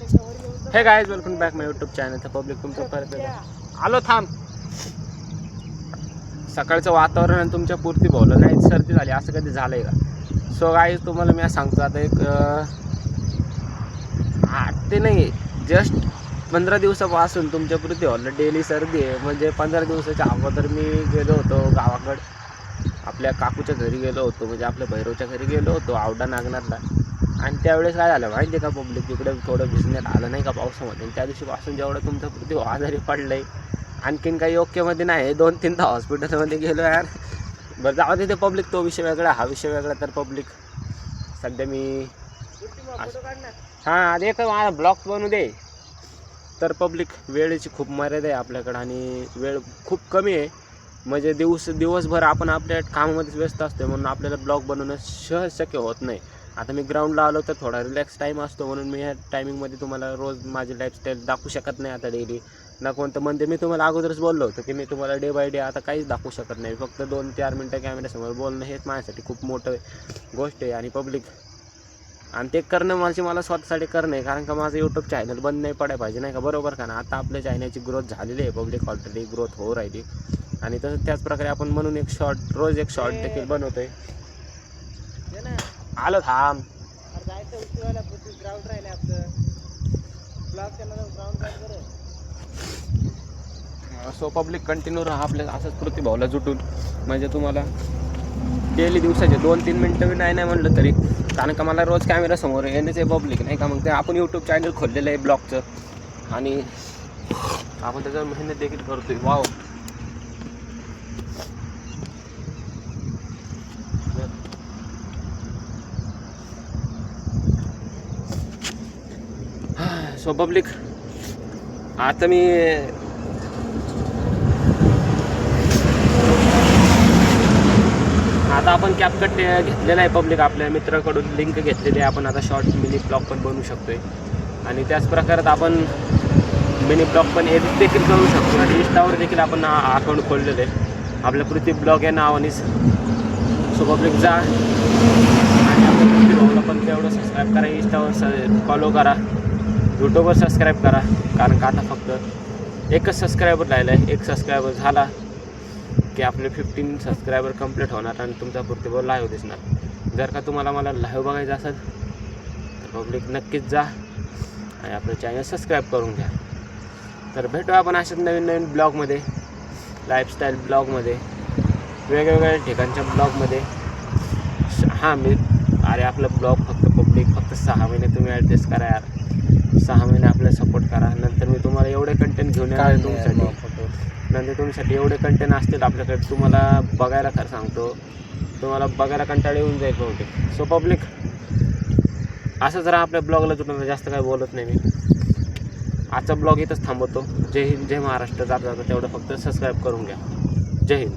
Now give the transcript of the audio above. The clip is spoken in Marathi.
हे गाइस, वेलकम बॅक माय यूट्यूब चॅनल. तर पब्लिक तुमचं परत आलो. थांब. सकाळचं वातावरण आणि तुमच्या पुरती बोललं नाही, सर्दी झाली असं कधी झालंय का? सो गाइस, तुम्हाला मी सांगतो आता एक 8 ते नाही जस्ट 15 दिवसापासून तुमच्या पुरती बोललं डेली सर्दी आहे. म्हणजे 15 दिवसाच्या अगोदर मी गेलो होतो गावाकडं, आपल्या काकूच्या घरी गेलो होतो, म्हणजे आपल्या भैरवच्या घरी गेलो होतो आवडा नागनाथला. आणि त्यावेळेस काय झालं माहिती आहे का पब्लिक, तिकडे थोडं भिजण्यात आलं नाही का पावसामध्ये. त्या दिवशीपासून जेवढं तुमच्या पुरती आजारी पडलं आहे, आणखीन काही ओकेमध्ये नाही. 2-3 हॉस्पिटलमध्ये गेलो यार. बरं जाऊ दे, ते पब्लिक तो विषय वेगळा, हा विषय वेगळा. तर पब्लिक सध्या मी हां एक मला ब्लॉग बनवू दे. तर पब्लिक वेळेची खूप मर्यादा आहे आपल्याकडं आणि वेळ खूप कमी आहे. म्हणजे दिवसभर आपण आपल्या कामामध्येच व्यस्त असतो, म्हणून आपल्याला ब्लॉग बनवणं सहज शक्य होत नाही. आता मी ग्राउंडला आलो तर थोडा रिलॅक्स टाईम असतो, म्हणून मी ह्या टायमिंगमध्ये तुम्हाला रोज माझी लाईफस्टाईल दाखवू शकत नाही आता डेली ना कोणतं. म्हणजे मी तुम्हाला अगोदरच बोललो होतो की मी तुम्हाला डे बाय डे आता काहीच दाखवू शकत नाही. फक्त 2-4 मिनटं कॅमेऱ्यासमोर बोलणं हेच माझ्यासाठी खूप मोठं गोष्ट आहे. आणि पब्लिक आणि ते करणं मला स्वतःसाठी करणं आहे, कारण का माझं यूट्यूब चॅनल बंद नाही पडायला पाहिजे नाही का, बरोबर का ना. आता आपल्या चॅनलची ग्रोथ झालेली आहे पब्लिक, ऑलरेडी ग्रोथ होऊ राहिली. आणि तसंच त्याचप्रकारे आपण म्हणून रोज एक शॉर्ट देखील बनवतोय. आलो. थांब. ग्राउंड राहिले आपलं सो पब्लिक कंटिन्यू राहा आपल्या असंच प्रतिभावला जुटून. म्हणजे तुम्हाला डेली दिवसाचे 2-3 मिनटं बी नाही म्हणलं तरी, कारण का मला रोज कॅमेरासमोर येण्याचं आहे पब्लिक नाही का. मग ते आपण यूट्यूब चॅनल खोललेलं आहे ब्लॉगचं, आणि आपण त्याच्यावर मेहनत देखील करतोय. वाव. सो पब्लिक आता मी आपण कॅपकट घेतलेला आहे पब्लिक, आपल्या मित्राकडून लिंक घेतलेली आहे. आपण आता शॉर्ट मिनी ब्लॉग पण बनवू शकतोय, आणि त्याच प्रकारात आपण मिनी ब्लॉग पण एडिट देखील करू शकतो. आणि इंस्टावर देखील आपण अकाउंट खोललेलं आहे आपल्या पृथ्वी ब्लॉग या नावानेच. सो पब्लिक जा आणि आपल्या पृथ्वी ब्लॉगला पण तेवढं सबस्क्राईब करा, इंस्टावर फॉलो करा, यूट्यूबवर सबस्क्राईब करा. कारण का आता फक्त एकच सबस्क्रायबर राहिला आहे. एक सबस्क्रायबर झाला की आपले 15 सबस्क्रायबर कंप्लीट होणार आणि तुमच्या पृथ्वीवर लाईव्ह दिसणार. जर का तुम्हाला मला लाईव्ह बघायचं असेल तर पब्लिक नक्कीच जा आणि आपलं चॅनल सबस्क्राईब करून घ्या. तर भेटू आपण अशाच नवीन ब्लॉगमध्ये, लाईफस्टाईल ब्लॉगमध्ये, वेगवेगळ्या ठिकाणच्या ब्लॉगमध्ये. अरे आपलं ब्लॉग फक्त 6 महिने तुम्ही ॲडजस्ट करा यार. 6 महिने आपल्याला सपोर्ट करा. नंतर मी तुम्हाला एवढे कंटेंट घेऊन येणार तुमच्यासाठी एवढे कंटेंट असतील आपल्याकडे, तुम्हाला बघायला खरं सांगतो, तुम्हाला बघायला कंटाळा येऊन जाईल बहुतेक. सो पब्लिक असं जरा आपल्या ब्लॉगला जुळून, जास्त काय बोलत नाही मी. आजचा ब्लॉग इथंच थांबवतो. जय हिंद, जय महाराष्ट्र. जाता तेवढं फक्त सबस्क्राईब करून घ्या. जय हिंद.